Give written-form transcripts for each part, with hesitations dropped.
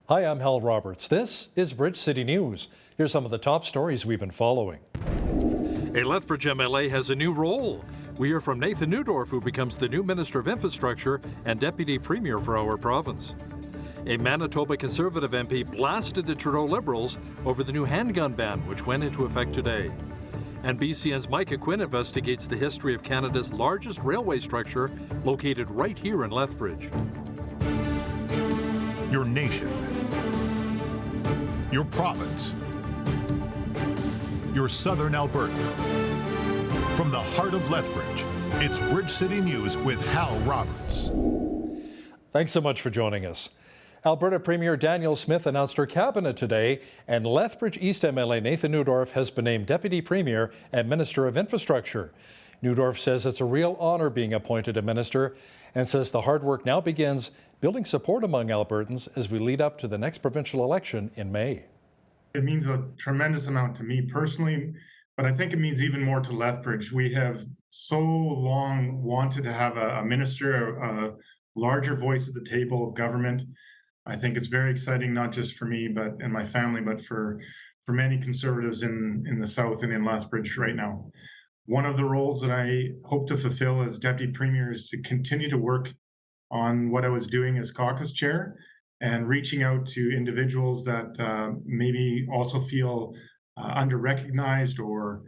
Hi, I'm Hal Roberts. This is Bridge City News. Here's some of the top stories we've been following. A Lethbridge MLA has a new role. We hear from Nathan Neudorf, who becomes the new Minister of Infrastructure and Deputy Premier for our province. A Manitoba Conservative MP blasted the Trudeau Liberals over the new handgun ban, which went into effect today. And BCN's Micah Quinn investigates the history of Canada's largest railway structure located right here in Lethbridge. Your nation, your province, your southern Alberta. From the heart of Lethbridge, it's Bridge City News with Hal Roberts. Thanks so much for joining us. Alberta Premier Danielle Smith announced her cabinet today, and Lethbridge East MLA Nathan Neudorf has been named Deputy Premier and Minister of Infrastructure. Neudorf says it's a real honor being appointed a minister and says the hard work now begins building support among Albertans as we lead up to the next provincial election in May. It means a tremendous amount to me personally, but I think it means even more to Lethbridge. We have so long wanted to have a minister, a larger voice at the table of government. I think it's very exciting, not just for me and my family, but for many Conservatives in the South and in Lethbridge right now. One of the roles that I hope to fulfill as Deputy Premier is to continue to work on what I was doing as caucus chair and reaching out to individuals that maybe also feel under-recognized or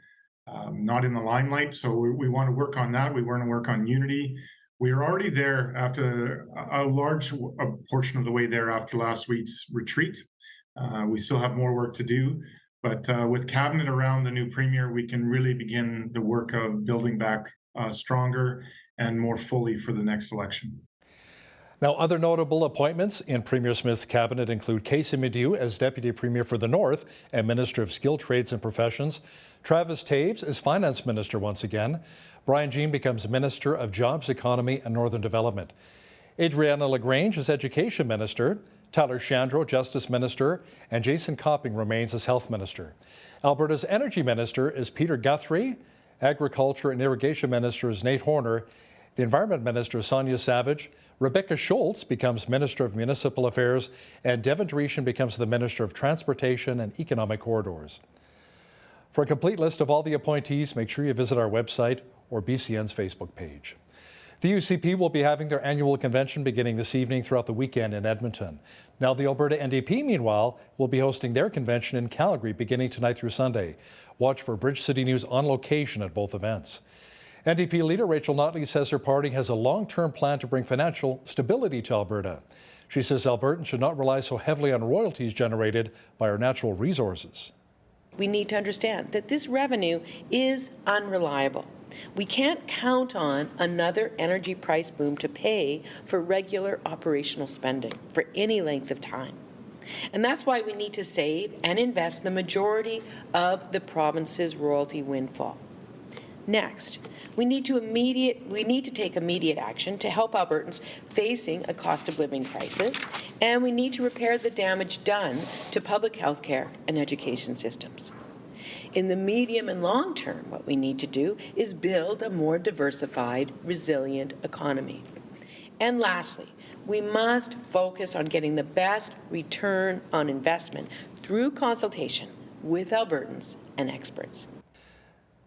not in the limelight. So we want to work on that. We want to work on unity. We are already there after a large portion of the way there after last week's retreat. We still have more work to do, but with cabinet around the new premier, we can really begin the work of building back stronger and more fully for the next election. Now, other notable appointments in Premier Smith's cabinet include Casey Medew as Deputy Premier for the North and Minister of Skilled Trades and Professions, Travis Taves as Finance Minister once again, Brian Jean becomes Minister of Jobs, Economy and Northern Development, Adriana LaGrange as Education Minister, Tyler Shandro, Justice Minister, and Jason Copping remains as Health Minister. Alberta's Energy Minister is Peter Guthrie, Agriculture and Irrigation Minister is Nate Horner, the Environment Minister is Sonia Savage, Rebecca Schultz becomes Minister of Municipal Affairs, and Devin Dreeshen becomes the Minister of Transportation and Economic Corridors. For a complete list of all the appointees, make sure you visit our website or BCN's Facebook page. The UCP will be having their annual convention beginning this evening throughout the weekend in Edmonton. Now, the Alberta NDP, meanwhile, will be hosting their convention in Calgary beginning tonight through Sunday. Watch for Bridge City News on location at both events. NDP leader Rachel Notley says her party has a long-term plan to bring financial stability to Alberta. She says Albertans should not rely so heavily on royalties generated by our natural resources. We need to understand that this revenue is unreliable. We can't count on another energy price boom to pay for regular operational spending for any length of time. And that's why we need to save and invest the majority of the province's royalty windfall. Next, we need to take immediate action to help Albertans facing a cost of living crisis, and we need to repair the damage done to public health care and education systems. In the medium and long term, what we need to do is build a more diversified, resilient economy. And lastly, we must focus on getting the best return on investment through consultation with Albertans and experts.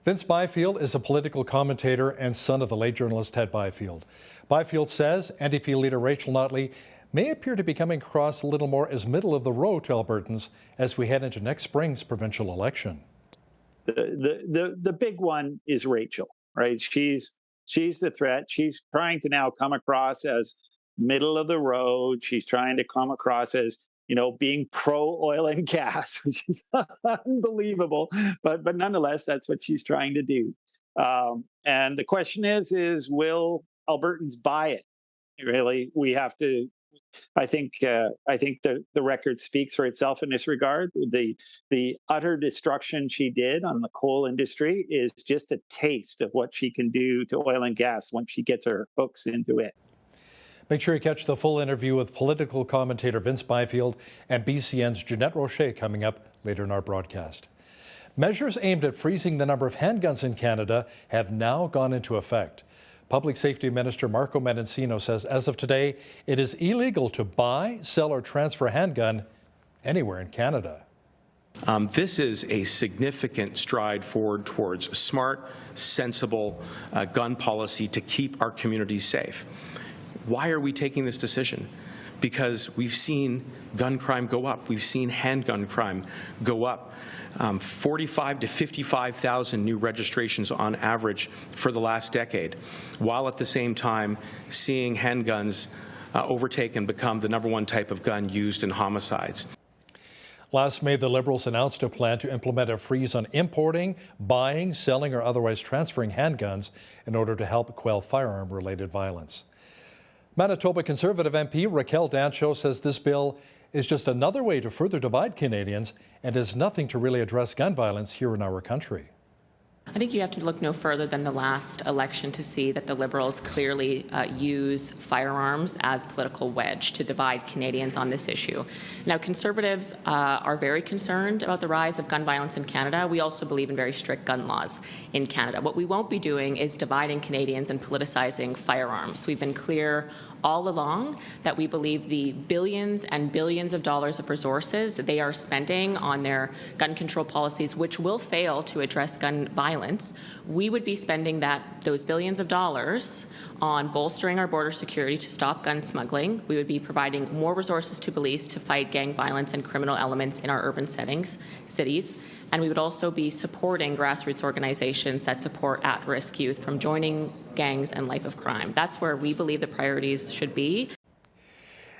Vince Byfield is a political commentator and son of the late journalist Ted Byfield. Byfield says NDP leader Rachel Notley may appear to be coming across a little more as middle of the road to Albertans as we head into next spring's provincial election. The big one is Rachel, right? She's the threat. She's trying to now come across as middle of the road. She's trying to come across as, being pro oil and gas, which is unbelievable. But nonetheless, that's what she's trying to do. And the question is will Albertans buy it? Really, we have to. I think the record speaks for itself in this regard. The utter destruction she did on the coal industry is just a taste of what she can do to oil and gas once she gets her hooks into it. Make sure you catch the full interview with political commentator Vince Byfield and BCN's Jeanette Rocher coming up later in our broadcast. Measures aimed at freezing the number of handguns in Canada have now gone into effect. Public Safety Minister Marco Mendocino says as of today, it is illegal to buy, sell, or transfer a handgun anywhere in Canada. This is a significant stride forward towards a smart, sensible gun policy to keep our communities safe. Why are we taking this decision? Because we've seen gun crime go up. We've seen handgun crime go up. 45 to 55,000 new registrations on average for the last decade, while at the same time seeing handguns overtake and become the #1 type of gun used in homicides. Last May, the Liberals announced a plan to implement a freeze on importing, buying, selling, or otherwise transferring handguns in order to help quell firearm-related violence. Manitoba Conservative MP Raquel Dancho says this bill is just another way to further divide Canadians and does nothing to really address gun violence here in our country. I think you have to look no further than the last election to see that the Liberals clearly use firearms as political wedge to divide Canadians on this issue. Now, Conservatives are very concerned about the rise of gun violence in Canada. We also believe in very strict gun laws in Canada. What we won't be doing is dividing Canadians and politicizing firearms. We've been clear all along that we believe the billions and billions of dollars of resources they are spending on their gun control policies, which will fail to address gun violence, we would be spending those billions of dollars on bolstering our border security to stop gun smuggling. We would be providing more resources to police to fight gang violence and criminal elements in our urban cities. And we would also be supporting grassroots organizations that support at-risk youth from joining gangs and life of crime. That's where we believe the priorities should be.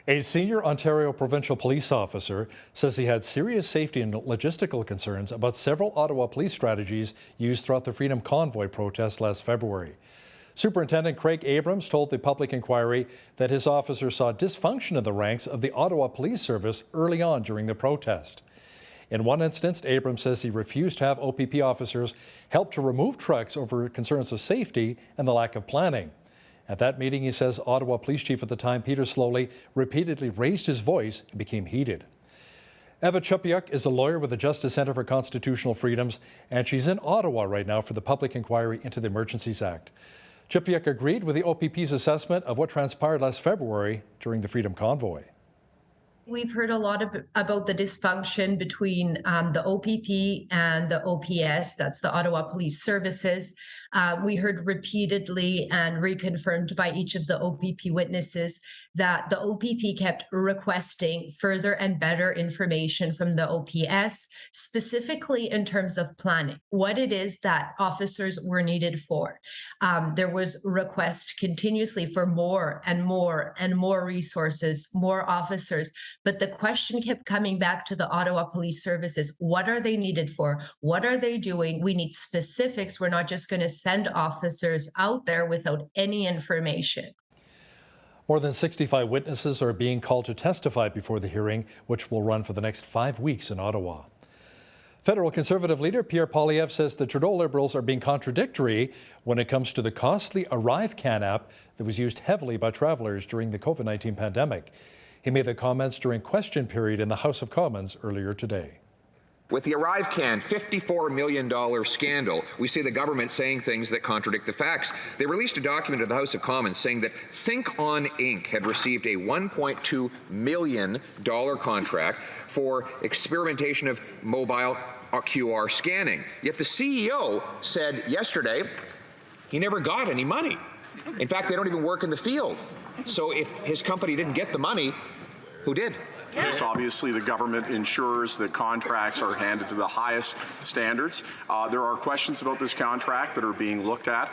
A senior Ontario provincial police officer says he had serious safety and logistical concerns about several Ottawa police strategies used throughout the Freedom Convoy protest last February. Superintendent Craig Abrams told the public inquiry that his officer saw dysfunction in the ranks of the Ottawa Police Service early on during the protest. In one instance, Abrams says he refused to have OPP officers help to remove trucks over concerns of safety and the lack of planning. At that meeting, he says Ottawa Police Chief at the time, Peter Slowly, repeatedly raised his voice and became heated. Eva Chupiuk is a lawyer with the Justice Centre for Constitutional Freedoms, and she's in Ottawa right now for the public inquiry into the Emergencies Act. Chupiuk agreed with the OPP's assessment of what transpired last February during the Freedom Convoy. We've heard a lot about the dysfunction between the OPP and the OPS, that's the Ottawa Police Services. We heard repeatedly and reconfirmed by each of the OPP witnesses that the OPP kept requesting further and better information from the OPS, specifically in terms of planning, what it is that officers were needed for. There was request continuously for more and more and more resources, more officers. But the question kept coming back to the Ottawa Police Services. What are they needed for? What are they doing? We need specifics. We're not just going to send officers out there without any information. More than 65 witnesses are being called to testify before the hearing, which will run for the next 5 weeks in Ottawa. Federal Conservative leader Pierre Poilievre says the Trudeau Liberals are being contradictory when it comes to the costly ArriveCan app that was used heavily by travelers during the COVID-19 pandemic. He made the comments during question period in the House of Commons earlier today. With the ArriveCan $54 million scandal, we see the government saying things that contradict the facts. They released a document to the House of Commons saying that Think On Inc. had received a $1.2 million contract for experimentation of mobile QR scanning. Yet the CEO said yesterday he never got any money. In fact, they don't even work in the field. So if his company didn't get the money, who did? Yes, obviously the government ensures that contracts are handed to the highest standards. There are questions about this contract that are being looked at.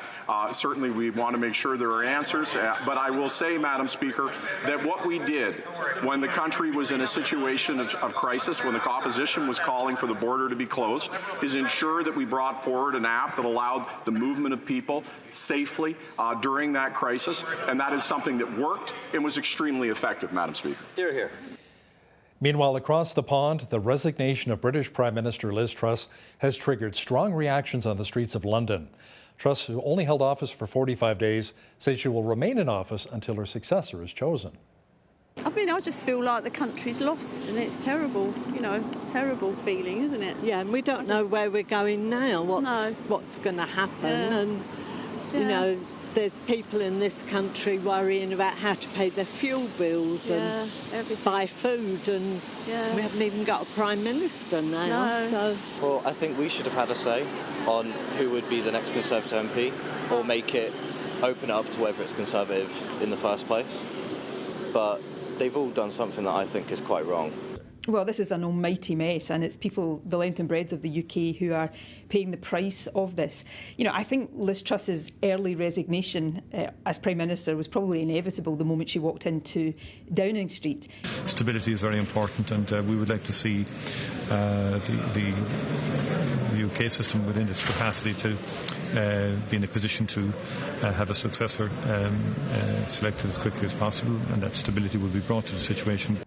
Certainly we want to make sure there are answers, but I will say, Madam Speaker, that what we did when the country was in a situation of crisis, when the opposition was calling for the border to be closed, is ensure that we brought forward an app that allowed the movement of people safely during that crisis, and that is something that worked and was extremely effective, Madam Speaker. Hear, hear. Meanwhile, across the pond, the resignation of British Prime Minister Liz Truss has triggered strong reactions on the streets of London. Truss, who only held office for 45 days, says she will remain in office until her successor is chosen. I mean, I just feel like the country's lost, and it's terrible, terrible feeling, isn't it? Yeah, and we don't know where we're going now, what's going to happen, and, there's people in this country worrying about how to pay their fuel bills and buy food, and we haven't even got a Prime Minister now. No. So. Well, I think we should have had a say on who would be the next Conservative MP, or make it open it up to whether it's Conservative in the first place. But they've all done something that I think is quite wrong. Well, this is an almighty mess, and it's people, the length and breadth of the UK, who are paying the price of this. You know, I think Liz Truss's early resignation as Prime Minister was probably inevitable the moment she walked into Downing Street. Stability is very important, and we would like to see the UK system within its capacity to be in a position to have a successor selected as quickly as possible, and that stability will be brought to the situation.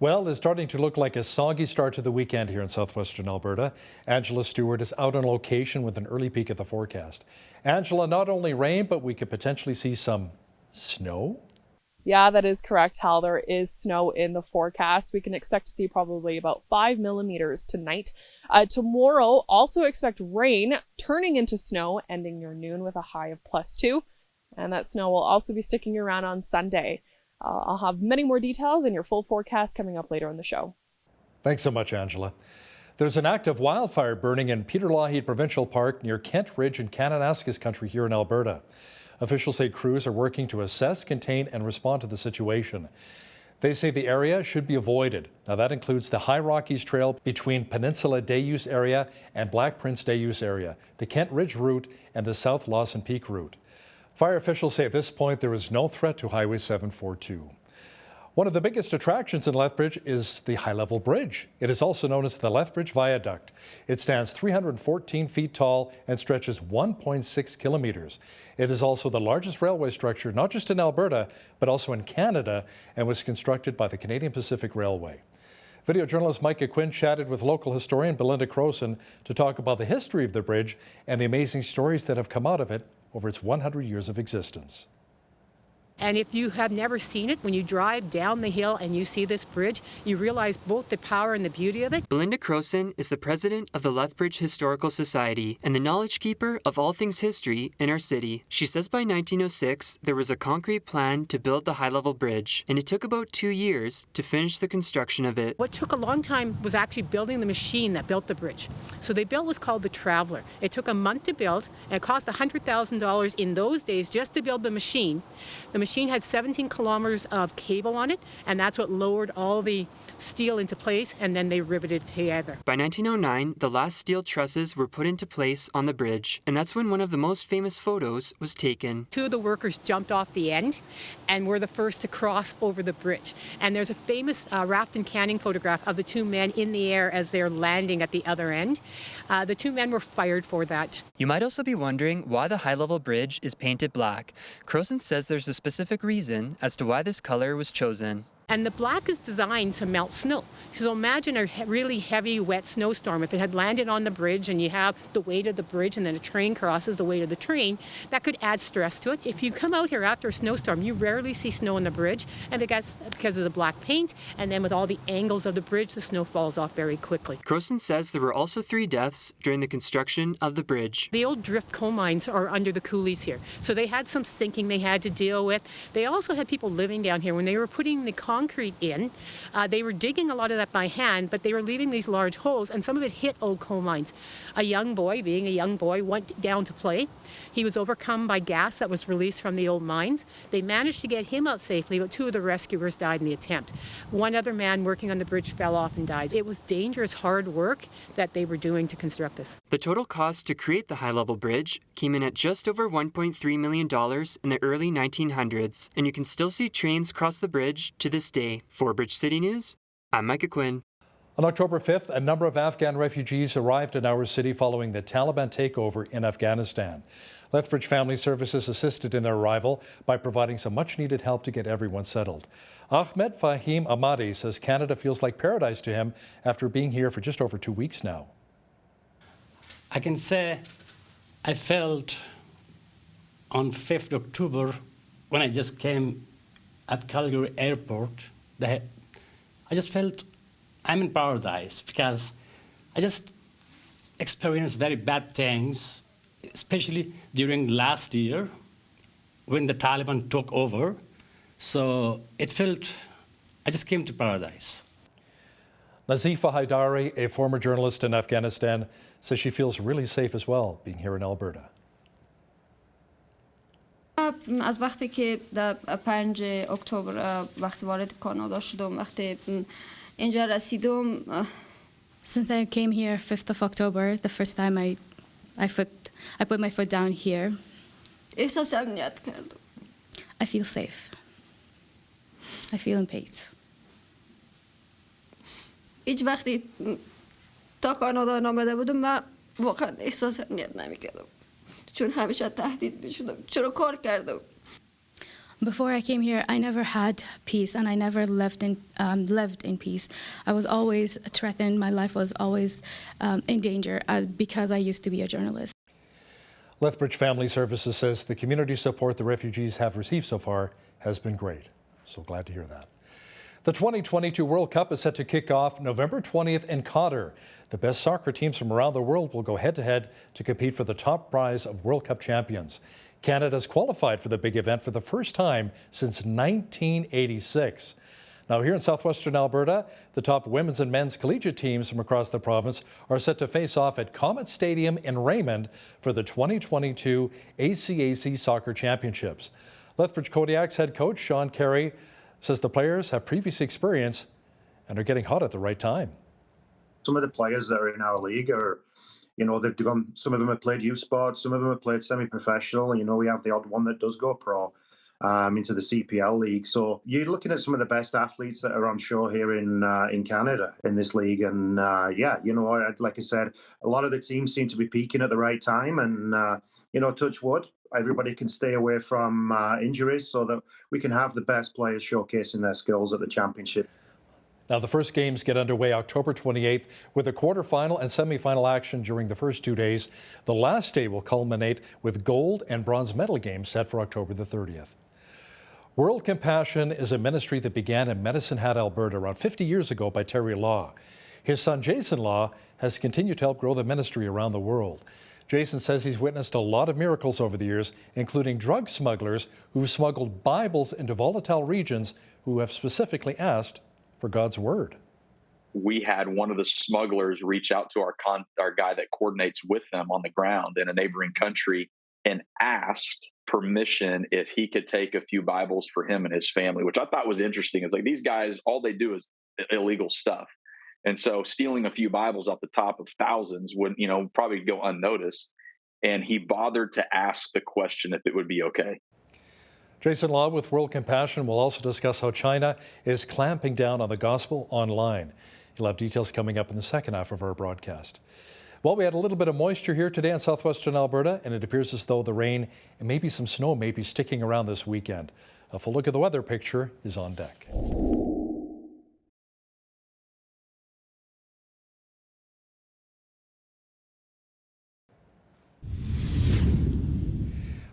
Well, it's starting to look like a soggy start to the weekend here in southwestern Alberta. Angela Stewart is out on location with an early peek at the forecast. Angela, not only rain, but we could potentially see some snow? Yeah, that is correct, Hal. There is snow in the forecast. We can expect to see probably about 5 millimeters tonight. Tomorrow, also expect rain turning into snow, ending near noon with a high of +2. And that snow will also be sticking around on Sunday. I'll have many more details in your full forecast coming up later in the show. Thanks so much, Angela. There's an active wildfire burning in Peter Lougheed Provincial Park near Kent Ridge in Kananaskis country here in Alberta. Officials say crews are working to assess, contain, and respond to the situation. They say the area should be avoided. Now that includes the High Rockies Trail between Peninsula Deus area and Black Prince Deus area, the Kent Ridge route, and the South Lawson Peak route. Fire officials say at this point there is no threat to Highway 742. One of the biggest attractions in Lethbridge is the high-level bridge. It is also known as the Lethbridge Viaduct. It stands 314 feet tall and stretches 1.6 kilometers. It is also the largest railway structure, not just in Alberta, but also in Canada, and was constructed by the Canadian Pacific Railway. Video journalist Micah Quinn chatted with local historian Belinda Croson to talk about the history of the bridge and the amazing stories that have come out of it over its 100 years of existence. And if you have never seen it, when you drive down the hill and you see this bridge, you realize both the power and the beauty of it. Belinda Croson is the president of the Lethbridge Historical Society and the knowledge keeper of all things history in our city. She says by 1906, there was a concrete plan to build the high-level bridge, and it took about 2 years to finish the construction of it. What took a long time was actually building the machine that built the bridge. So they built what's called the Traveller. It took a month to build, and it cost $100,000 in those days just to build the machine. The machine had 17 kilometers of cable on it, and that's what lowered all the steel into place, and then they riveted it together. By 1909, the last steel trusses were put into place on the bridge, and that's when one of the most famous photos was taken. 2 of the workers jumped off the end and were the first to cross over the bridge. And there's a famous Raft and Canning photograph of the 2 men in the air as they're landing at the other end. The 2 men were fired for that. You might also be wondering why the high-level bridge is painted black. Croson says there's a specific reason as to why this color was chosen. And the black is designed to melt snow. So imagine a really heavy, wet snowstorm. If it had landed on the bridge and you have the weight of the bridge and then a train crosses the weight of the train, that could add stress to it. If you come out here after a snowstorm, you rarely see snow on the bridge, and because of the black paint, and then with all the angles of the bridge, the snow falls off very quickly. Croson says there were also 3 deaths during the construction of the bridge. The old drift coal mines are under the coulees here. So they had some sinking they had to deal with. They also had people living down here. When they were putting the concrete in, they were digging a lot of that by hand, but they were leaving these large holes, and some of it hit old coal mines. A young boy, being a young boy, went down to play. He was overcome by gas that was released from the old mines. They managed to get him out safely, but 2 of the rescuers died in the attempt. 1 other man working on the bridge fell off and died. It was dangerous, hard work that they were doing to construct this. The total cost to create the high-level bridge came in at just over $1.3 million in the early 1900s, and you can still see trains cross the bridge to this day. For Bridge City News, I'm Micah Quinn. On October 5th, a number of Afghan refugees arrived in our city following the Taliban takeover in Afghanistan. Lethbridge Family Services assisted in their arrival by providing some much-needed help to get everyone settled. Ahmed Fahim Ahmadi says Canada feels like paradise to him after being here for just over 2 weeks now. I can say I felt on 5th October when I just came at Calgary Airport, I just felt I'm in paradise because I just experienced very bad things, especially during last year when the Taliban took over. So it felt, I just came to paradise. Nazifa Haidari, a former journalist in Afghanistan, says she feels really safe as well being here in Alberta. از وقتی که در 5 اکتبر وقتی وارد کانادا شدم وقتی اینجا رسیدم Since I came here 5th of October, the first time I put my foot down here, احساس امنیت کردم. I feel safe. I feel in peace. هیچ وقتی تا کانادا نامده بودم من واقعا احساس امنیت نمیکردم. چون همیشه تهدید میشدم. چرا کار کردم. Before I came here, I never had peace, and I never lived in peace. I was always threatened. My life was always in danger because I used to be a journalist. Lethbridge Family Services says the community support the refugees have received so far has been great. So glad to hear that. The 2022 World Cup is set to kick off November 20th in Qatar. The best soccer teams from around the world will go head-to-head to compete for the top prize of World Cup champions. Canada's qualified for the big event for the first time since 1986. Now, here in southwestern Alberta, the top women's and men's collegiate teams from across the province are set to face off at Comet Stadium in Raymond for the 2022 ACAC Soccer Championships. Lethbridge Kodiak's head coach, Sean Carey, says the players have previous experience and are getting hot at the right time. Some of the players that are in our league are, they've gone, some of them have played youth sports, some of them have played semi-professional. We have the odd one that does go pro into the CPL league. So you're looking at some of the best athletes that are on show here in Canada in this league. And like I said, a lot of the teams seem to be peaking at the right time. And, touch wood, everybody can stay away from injuries so that we can have the best players showcasing their skills at the championship. Now, the first games get underway October 28th with a quarterfinal and semifinal action during the first 2 days. The last day will culminate with gold and bronze medal games set for October the 30th. World Compassion is a ministry that began in Medicine Hat, Alberta around 50 years ago by Terry Law. His son, Jason Law, has continued to help grow the ministry around the world. Jason says he's witnessed a lot of miracles over the years, including drug smugglers who've smuggled Bibles into volatile regions who have specifically asked for God's word. We had one of the smugglers reach out to our guy that coordinates with them on the ground in a neighboring country and asked permission if he could take a few Bibles for him and his family, which I thought was interesting. It's like these guys, all they do is illegal stuff. And so stealing a few Bibles off the top of thousands would, probably go unnoticed. And he bothered to ask the question if it would be okay. Jason Law with World Compassion will also discuss how China is clamping down on the gospel online. He'll have details coming up in the second half of our broadcast. Well, we had a little bit of moisture here today in southwestern Alberta, and it appears as though the rain and maybe some snow may be sticking around this weekend. A full look at the weather picture is on deck.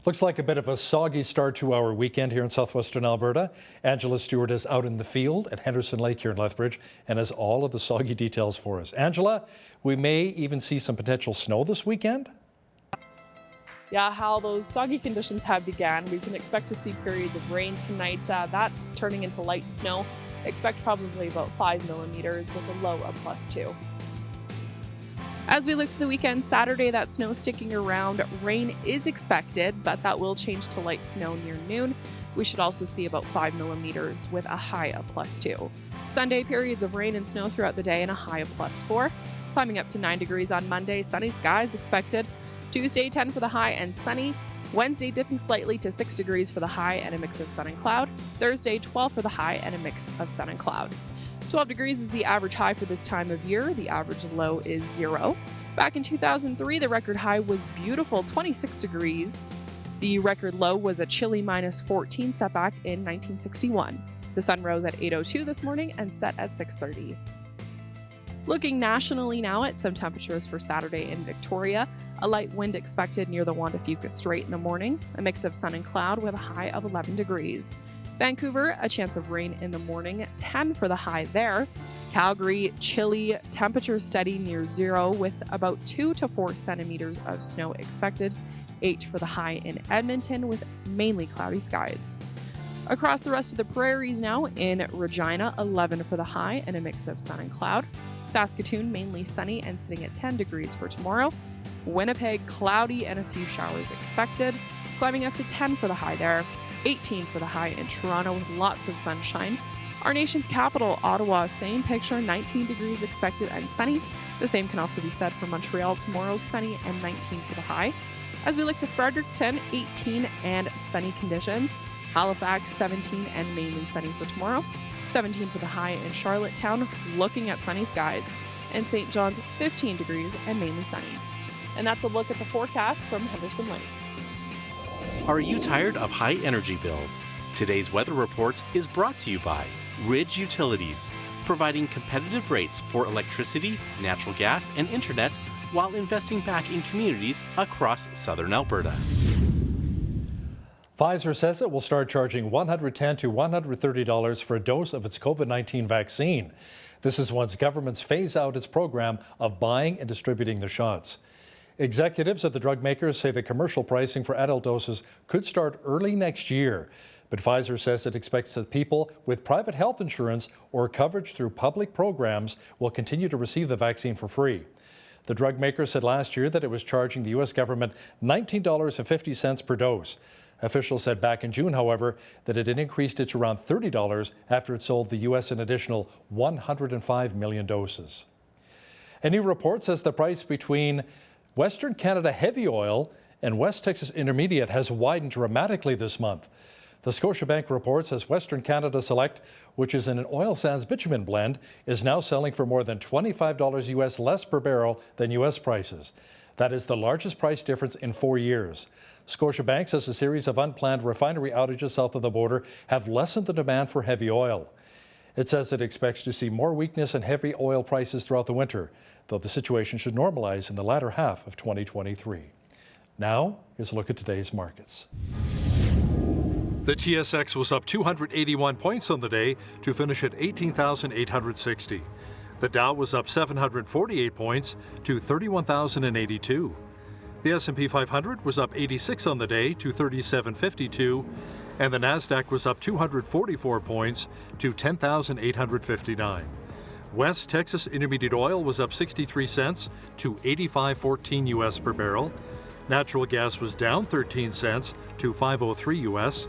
Looks like a bit of a soggy start to our weekend here in southwestern Alberta. Angela Stewart is out in the field at Henderson Lake here in Lethbridge and has all of the soggy details for us. Angela, we may even see some potential snow this weekend? Yeah, Hal, those soggy conditions have begun. We can expect to see periods of rain tonight, that turning into light snow. Expect probably about 5 millimeters with a low of +2. As we look to the weekend, Saturday, that snow sticking around. Rain is expected, but that will change to light snow near noon. We should also see about 5 millimeters with a high of +2. Sunday, periods of rain and snow throughout the day and a high of +4. Climbing up to 9 degrees on Monday, sunny skies expected. Tuesday, 10 for the high and sunny. Wednesday, dipping slightly to 6 degrees for the high and a mix of sun and cloud. Thursday, 12 for the high and a mix of sun and cloud. 12 degrees is the average high for this time of year. The average low is 0. Back in 2003, the record high was beautiful, 26 degrees. The record low was a chilly -14 set back in 1961. The sun rose at 8:02 this morning and set at 6:30. Looking nationally now at some temperatures for Saturday in Victoria. A light wind expected near the Juan de Fuca Strait in the morning. A mix of sun and cloud with a high of 11 degrees. Vancouver, a chance of rain in the morning, 10 for the high there. Calgary, chilly, temperature steady near 0 with about 2 to 4 centimeters of snow expected. 8 for the high in Edmonton with mainly cloudy skies. Across the rest of the prairies now, in Regina, 11 for the high and a mix of sun and cloud. Saskatoon, mainly sunny and sitting at 10 degrees for tomorrow. Winnipeg, cloudy and a few showers expected, climbing up to 10 for the high there. 18 for the high in Toronto with lots of sunshine. Our nation's capital, Ottawa, same picture, 19 degrees expected and sunny. The same can also be said for Montreal tomorrow, sunny and 19 for the high. As we look to Fredericton, 18 and sunny conditions. Halifax, 17 and mainly sunny for tomorrow. 17 for the high in Charlottetown, looking at sunny skies. And St. John's, 15 degrees and mainly sunny. And that's a look at the forecast from Henderson Lake. Are you tired of high energy bills? Today's weather report is brought to you by Ridge Utilities, providing competitive rates for electricity, natural gas, and internet while investing back in communities across southern Alberta. Pfizer says it will start charging $110 to $130 for a dose of its COVID-19 vaccine. This is once governments phase out its program of buying and distributing the shots. Executives at the drug makers say the commercial pricing for adult doses could start early next year. But Pfizer says it expects that people with private health insurance or coverage through public programs will continue to receive the vaccine for free. The drug maker said last year that it was charging the U.S. government $19.50 per dose. Officials said back in June, however, that it had increased it to around $30 after it sold the U.S. an additional 105 million doses. A new report says the price between Western Canada heavy oil and West Texas Intermediate has widened dramatically this month. The Scotiabank report says Western Canada Select, which is in an oil sands bitumen blend, is now selling for more than $25 U.S. less per barrel than U.S. prices. That is the largest price difference in 4 years. Scotiabank says a series of unplanned refinery outages south of the border have lessened the demand for heavy oil. It says it expects to see more weakness in heavy oil prices throughout the winter, though the situation should normalize in the latter half of 2023. Now, here's a look at today's markets. The TSX was up 281 points on the day to finish at 18,860. The Dow was up 748 points to 31,082. The S&P 500 was up 86 on the day to 3752, and the Nasdaq was up 244 points to 10,859. West Texas Intermediate oil was up 63 cents to 85.14 U.S. per barrel. Natural gas was down 13 cents to 5.03 U.S.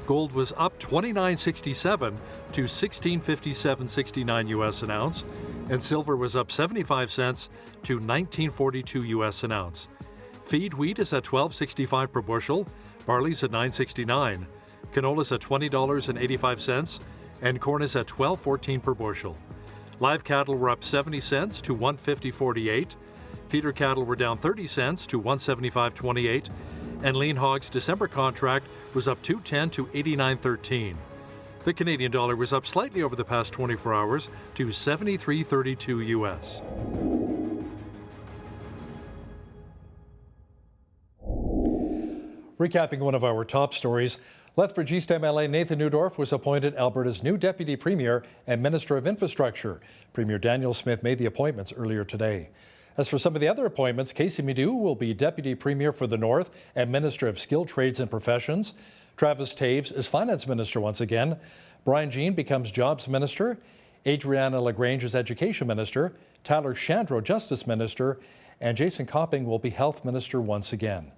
Gold was up 29.67 to 16.5769 U.S. an ounce, and silver was up 75 cents to 19.42 U.S. an ounce. Feed wheat is at $12.65 per bushel, barley's at $9.69, canola's at $20.85, and corn is at $12.14 per bushel. Live cattle were up 70 cents to $150.48. Feeder cattle were down 30 cents to $175.28, and lean hogs December contract was up $2.10 to $89.13. The Canadian dollar was up slightly over the past 24 hours to 73.32 U.S. Recapping one of our top stories, Lethbridge East MLA Nathan Neudorf was appointed Alberta's new Deputy Premier and Minister of Infrastructure. Premier Daniel Smith made the appointments earlier today. As for some of the other appointments, Casey Medu will be Deputy Premier for the North and Minister of Skilled Trades and Professions. Travis Taves is Finance Minister once again. Brian Jean becomes Jobs Minister. Adriana LaGrange is Education Minister. Tyler Shandro, Justice Minister. And Jason Copping will be Health Minister once again.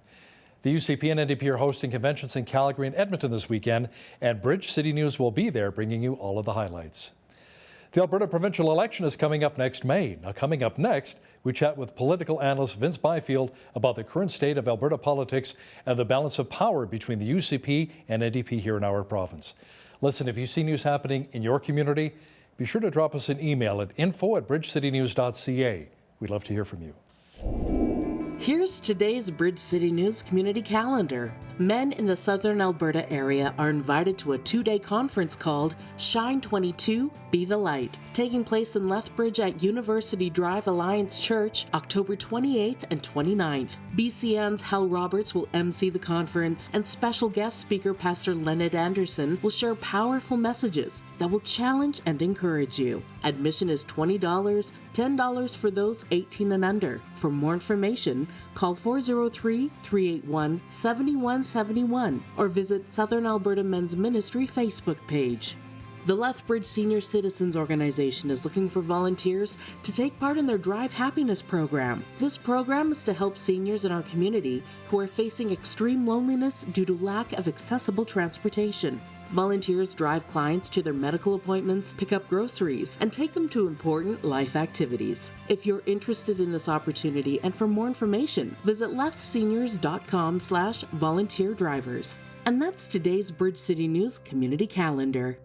The UCP and NDP are hosting conventions in Calgary and Edmonton this weekend, and Bridge City News will be there bringing you all of the highlights. The Alberta provincial election is coming up next May. Now, coming up next, we chat with political analyst Vince Byfield about the current state of Alberta politics and the balance of power between the UCP and NDP here in our province. Listen, if you see news happening in your community, be sure to drop us an email at info@bridgecitynews.ca. We'd love to hear from you. Here's today's Bridge City News community calendar. Men in the southern Alberta area are invited to a 2-day conference called Shine 22, Be the Light, taking place in Lethbridge at University Drive Alliance Church, October 28th and 29th. BCN's Hal Roberts will MC the conference, and special guest speaker Pastor Leonard Anderson will share powerful messages that will challenge and encourage you. Admission is $20, $10 for those 18 and under. For more information, information, call 403-381-7171 or visit Southern Alberta Men's Ministry Facebook page. The Lethbridge Senior Citizens Organization is looking for volunteers to take part in their Drive Happiness program. This program is to help seniors in our community who are facing extreme loneliness due to lack of accessible transportation. Volunteers drive clients to their medical appointments, pick up groceries, and take them to important life activities. If you're interested in this opportunity and for more information, visit lethseniors.com/volunteer drivers. And that's today's Bridge City News Community Calendar.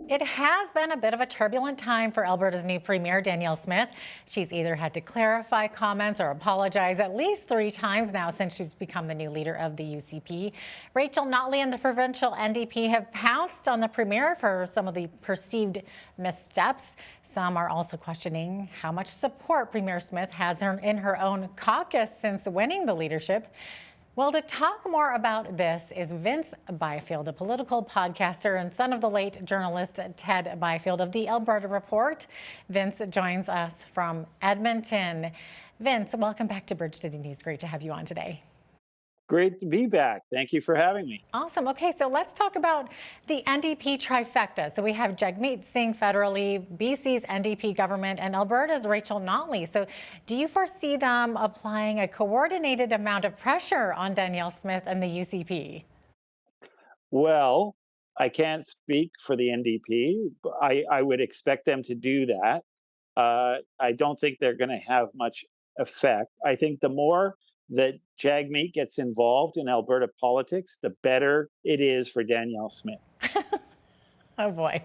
It has been a bit of a turbulent time for Alberta's new Premier, Danielle Smith. She's either had to clarify comments or apologize at least 3 times now since she's become the new leader of the UCP. Rachel Notley and the provincial NDP have pounced on the Premier for some of the perceived missteps. Some are also questioning how much support Premier Smith has in her own caucus since winning the leadership. Well, to talk more about this is Vince Byfield, a political podcaster and son of the late journalist Ted Byfield of the Alberta Report. Vince joins us from Edmonton. Vince, welcome back to Bridge City News. Great to have you on today. Great to be back. Thank you for having me. Awesome. Okay, so let's talk about the NDP trifecta. So we have Jagmeet Singh federally, BC's NDP government, and Alberta's Rachel Notley. So do you foresee them applying a coordinated amount of pressure on Danielle Smith and the UCP? Well, I can't speak for the NDP. I would expect them to do that. I don't think they're going to have much effect. I think the more that Jagmeet gets involved in Alberta politics, the better it is for Danielle Smith. Oh boy.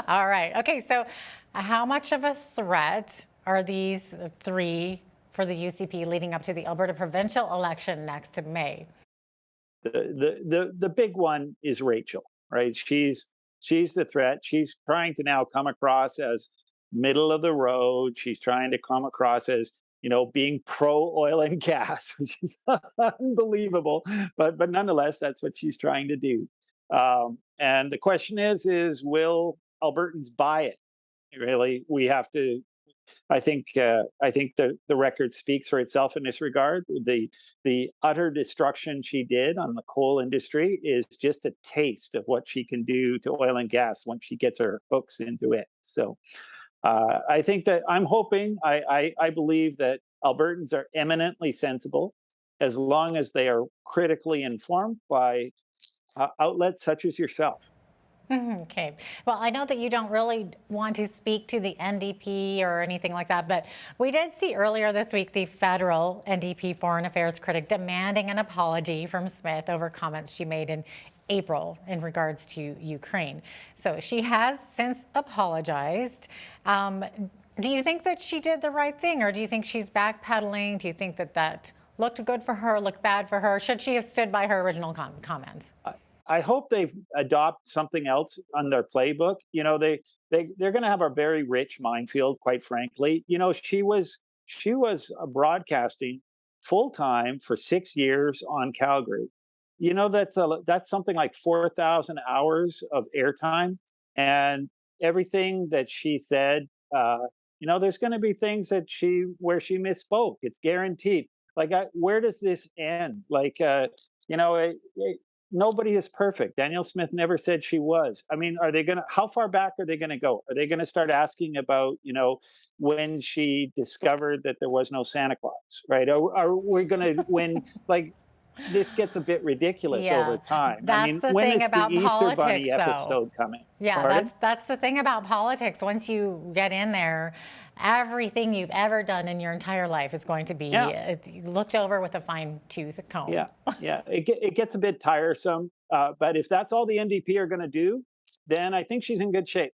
All right. Okay, so how much of a threat are these 3 for the UCP leading up to the Alberta provincial election next May? The big one is Rachel, right? She's the threat. She's trying to now come across as middle of the road. She's trying to come across as being pro oil and gas, which is unbelievable. But nonetheless, that's what she's trying to do. And the question is will Albertans buy it? Really, we have to. I think the record speaks for itself in this regard. The utter destruction she did on the coal industry is just a taste of what she can do to oil and gas once she gets her hooks into it. So. I think that I'm hoping, I believe that Albertans are eminently sensible as long as they are critically informed by outlets such as yourself. Okay. Well, I know that you don't really want to speak to the NDP or anything like that, but we did see earlier this week the federal NDP foreign affairs critic demanding an apology from Smith over comments she made in April in regards to Ukraine. So she has since apologized. Do you think that she did the right thing, or do you think she's backpedaling? Do you think that looked good for her, looked bad for her? Should she have stood by her original comments? I hope they adopt something else on their playbook. They're going to have a very rich minefield, quite frankly. She was broadcasting full time for 6 years on Calgary. That's something like 4,000 hours of airtime, and everything that she said. There's going to be things where she misspoke. It's guaranteed. Where does this end? Nobody is perfect. Danielle Smith never said she was. I mean, how far back are they going to go? Are they going to start asking about, when she discovered that there was no Santa Claus, right? Are we going to, this gets a bit ridiculous over time. That's the when thing is about the Easter politics, Bunny though. episode coming? Yeah, that's the thing about politics. Once you get in there, everything you've ever done in your entire life is going to be looked over with a fine-tooth comb. Yeah. It gets a bit tiresome. But if that's all the NDP are going to do, then I think she's in good shape.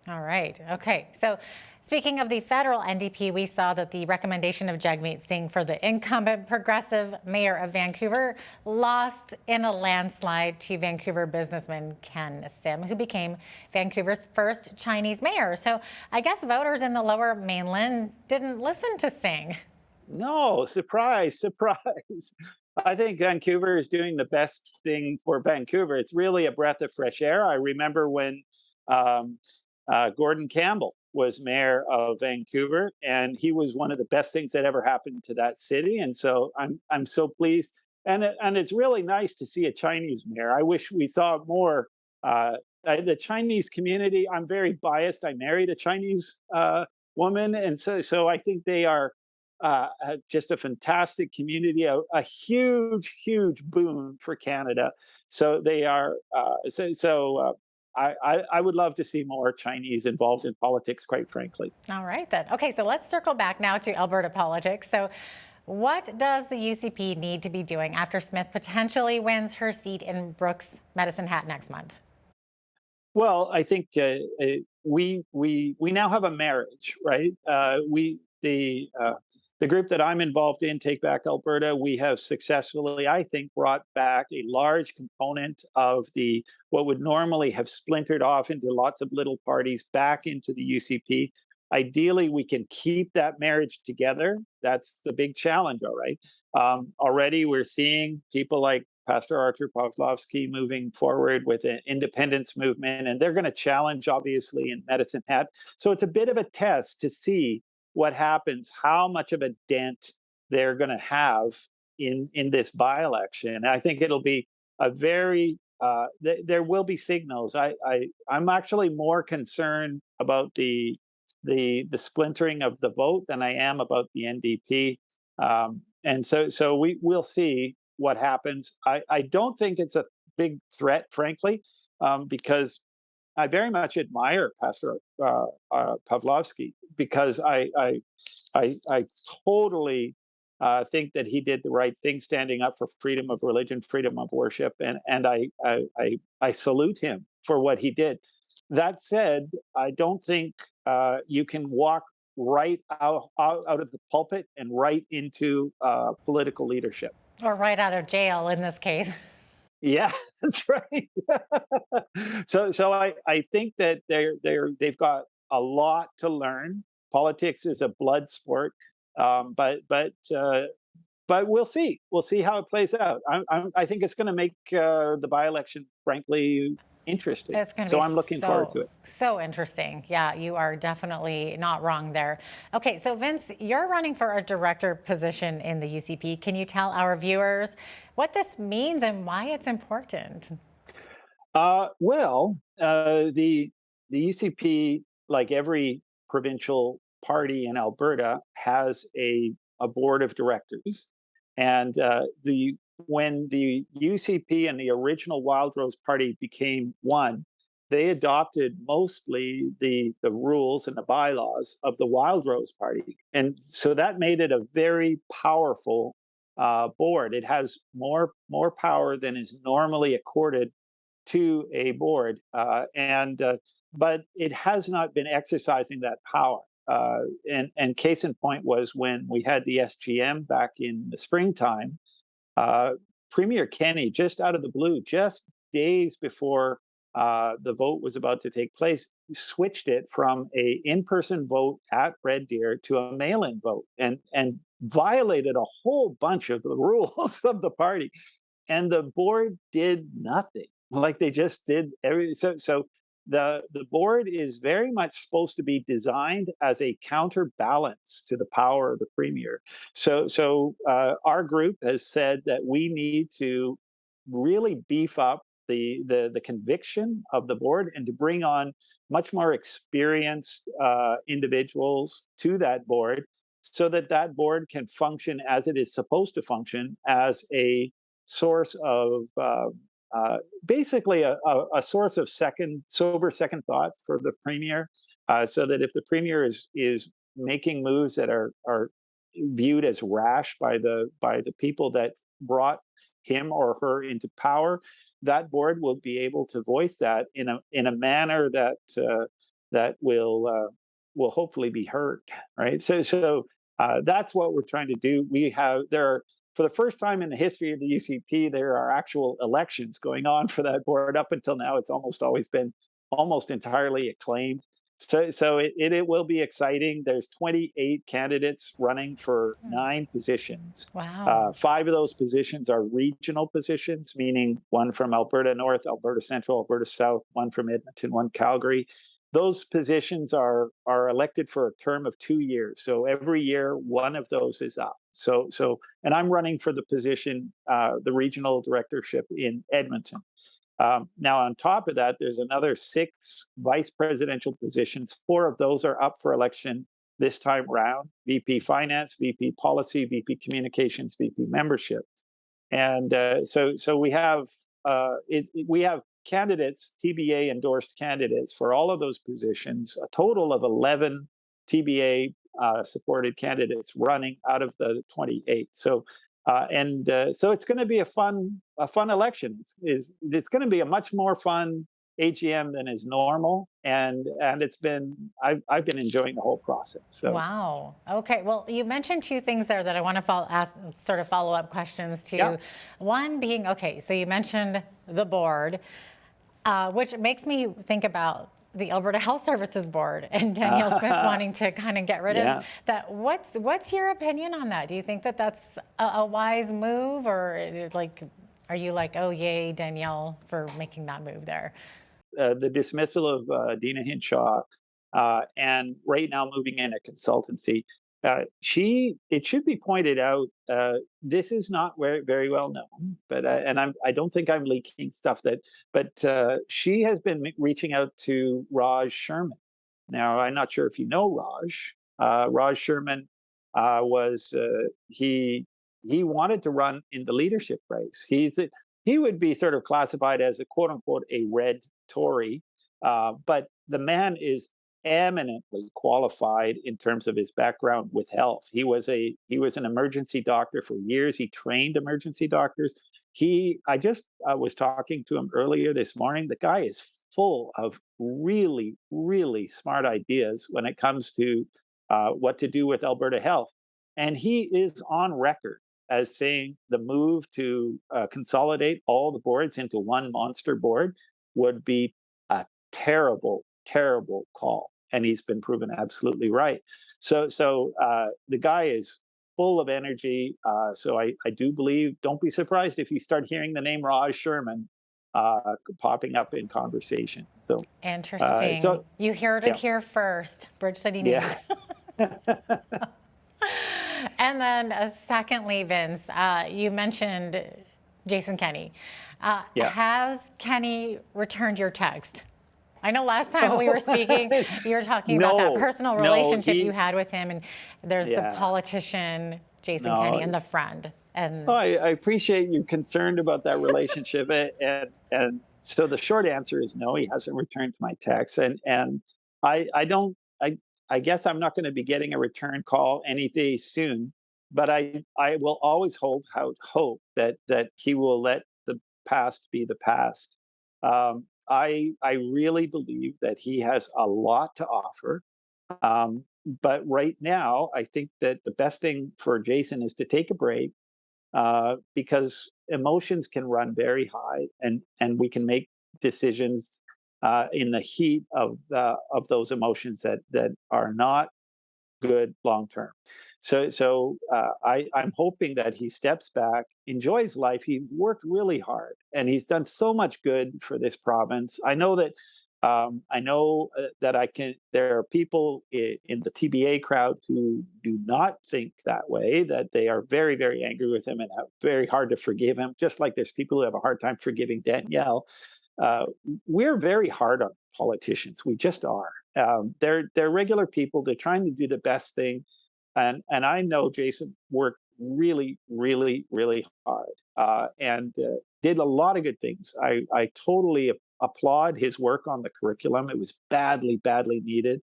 All right. Okay. So speaking of the federal NDP, we saw that the recommendation of Jagmeet Singh for the incumbent progressive mayor of Vancouver lost in a landslide to Vancouver businessman Ken Sim, who became Vancouver's first Chinese mayor. So I guess voters in the Lower Mainland didn't listen to Singh. No, surprise. I think Vancouver is doing the best thing for Vancouver. It's really a breath of fresh air. I remember when Gordon Campbell was mayor of Vancouver, and he was one of the best things that ever happened to that city. And so I'm so pleased, and it's really nice to see a Chinese mayor. I wish we saw more. The Chinese community. I'm very biased. I married a Chinese woman, and so I think they are just a fantastic community, a huge boon for Canada. So they are. I would love to see more Chinese involved in politics, quite frankly. All right, then. Okay, so let's circle back now to Alberta politics. So, what does the UCP need to be doing after Smith potentially wins her seat in Brooks Medicine Hat next month? Well, I think we now have a marriage, right? The group that I'm involved in, Take Back Alberta, we have successfully, I think, brought back a large component of the what would normally have splintered off into lots of little parties back into the UCP. Ideally, we can keep that marriage together. That's the big challenge, all right. Already, we're seeing people like Pastor Arthur Pawlowski moving forward with an independence movement, and they're going to challenge, obviously, in Medicine Hat. So it's a bit of a test to see what happens, how much of a dent they're going to have in this by-election. I think it'll be a very there will be signals. I'm actually more concerned about the splintering of the vote than I am about the NDP. And so we'll see what happens. I don't think it's a big threat, frankly, because I very much admire Pastor Pawlowski, because I totally think that he did the right thing, standing up for freedom of religion, freedom of worship, and I salute him for what he did. That said, I don't think you can walk right out of the pulpit and right into political leadership. Or right out of jail in this case. Yeah, that's right. So I think that they've got a lot to learn. Politics is a blood sport, but we'll see. We'll see how it plays out. I think it's going to make the by-election, frankly, interesting. So I'm looking forward to it. So interesting. Yeah, you are definitely not wrong there. Okay, so Vince, you're running for a director position in the UCP. Can you tell our viewers what this means and why it's important? The UCP, like every provincial party in Alberta, has a board of directors, and when the UCP and the original Wildrose Party became one, they adopted mostly the rules and the bylaws of the Wildrose Party, and so that made it a very powerful board. It has more power than is normally accorded to a board, but it has not been exercising that power. And case in point was when we had the SGM back in the springtime. Premier Kenney, just out of the blue, just days before the vote was about to take place, switched it from a in-person vote at Red Deer to a mail-in vote, and violated a whole bunch of the rules of the party. And the board did nothing. Like they just did so the board is very much supposed to be designed as a counterbalance to the power of the premier. So our group has said that we need to really beef up the conviction of the board and to bring on much more experienced individuals to that board, so that board can function as it is supposed to function, as a source of basically a source of sober second thought for the premier, so that if the premier is making moves that are viewed as rash by the people that brought him or her into power, that board will be able to voice that in a manner that will hopefully be heard, right? So that's what we're trying to do. For the first time in the history of the UCP, there are actual elections going on for that board. Up until now, it's almost always been almost entirely acclaimed. So it will be exciting. There's 28 candidates running for 9 positions. Wow. 5 of those positions are regional positions, meaning one from Alberta North, Alberta Central, Alberta South, one from Edmonton, one Calgary. those positions are elected for a term of 2 years. So every year, one of those is up. And I'm running for the position, the regional directorship in Edmonton. Now, on top of that, there's another 6 vice presidential positions. 4 of those are up for election this time round: VP Finance, VP Policy, VP Communications, VP Membership. And so we have candidates, TBA endorsed candidates for all of those positions, a total of 11 TBA supported candidates running out of the 28. So it's going to be a fun election. It's going to be a much more fun AGM than is normal, and I've been enjoying the whole process. So. Wow. Okay. Well, you mentioned 2 things there that I want to ask sort of follow-up questions to. Yeah. One being, okay, so you mentioned the board, which makes me think about the Alberta Health Services Board and Danielle Smith wanting to kind of get rid of that. What's your opinion on that? Do you think that that's a wise move, or like, are you like, oh yay, Danielle, for making that move there? The dismissal of Dina Hinshaw, and right now moving in a consultancy. It should be pointed out, this is not very well known, but I don't think I'm leaking stuff but she has been reaching out to Raj Sherman. Now, I'm not sure if you know Raj. Raj Sherman he wanted to run in the leadership race. He would be sort of classified as a quote unquote a red Tory, but the man is eminently qualified in terms of his background with health. He was an emergency doctor for years. He trained emergency doctors. I just was talking to him earlier this morning. The guy is full of really, really smart ideas when it comes to what to do with Alberta Health. And he is on record as saying the move to consolidate all the boards into one monster board would be a terrible, terrible call. And he's been proven absolutely right. So the guy is full of energy. So I do believe, don't be surprised if you start hearing the name Raj Sherman popping up in conversation. So interesting. You heard it here first, Bridge City News. Yeah. And then secondly, Vince, you mentioned Jason Kenney. Has Kenney returned your text? I know last time we were speaking, you were talking about that personal relationship you had with him, and there's the politician, Jason Kenney, and the friend. And I appreciate you concerned about that relationship. and so the short answer is no, he hasn't returned my text. And I guess I'm not going to be getting a return call any day soon, but I will always hold out hope that he will let the past be the past. I really believe that he has a lot to offer. But right now, I think that the best thing for Jason is to take a break, because emotions can run very high, and we can make decisions in the heat of those emotions that are not good long term. So I'm hoping that he steps back, enjoys life. He worked really hard, and he's done so much good for this province. I know that there are people in the TBA crowd who do not think that way, that they are very, very angry with him and have very hard to forgive him, just like there's people who have a hard time forgiving Danielle. We're very hard on politicians. We just are. They're regular people. They're trying to do the best thing. And I know Jason worked really, really, really hard, and did a lot of good things. I totally applaud his work on the curriculum. It was badly, badly needed.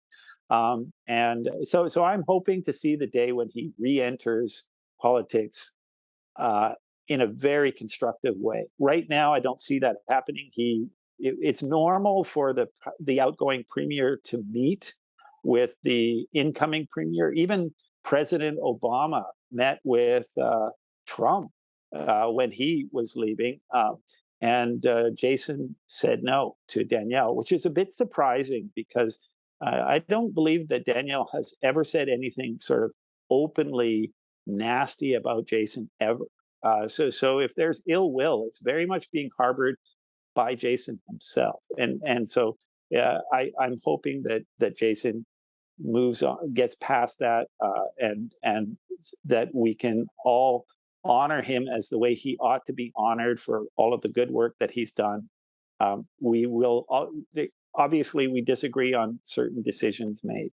And so I'm hoping to see the day when he re-enters politics in a very constructive way. Right now, I don't see that happening. It's normal for the outgoing premier to meet with the incoming premier. Even President Obama met with Trump when he was leaving. And Jason said no to Danielle, which is a bit surprising, because I don't believe that Danielle has ever said anything sort of openly nasty about Jason ever. So if there's ill will, it's very much being harbored by Jason himself. And so yeah, I'm hoping that Jason moves on, gets past that, and that we can all honor him as the way he ought to be honored for all of the good work that he's done. We will obviously we disagree on certain decisions made,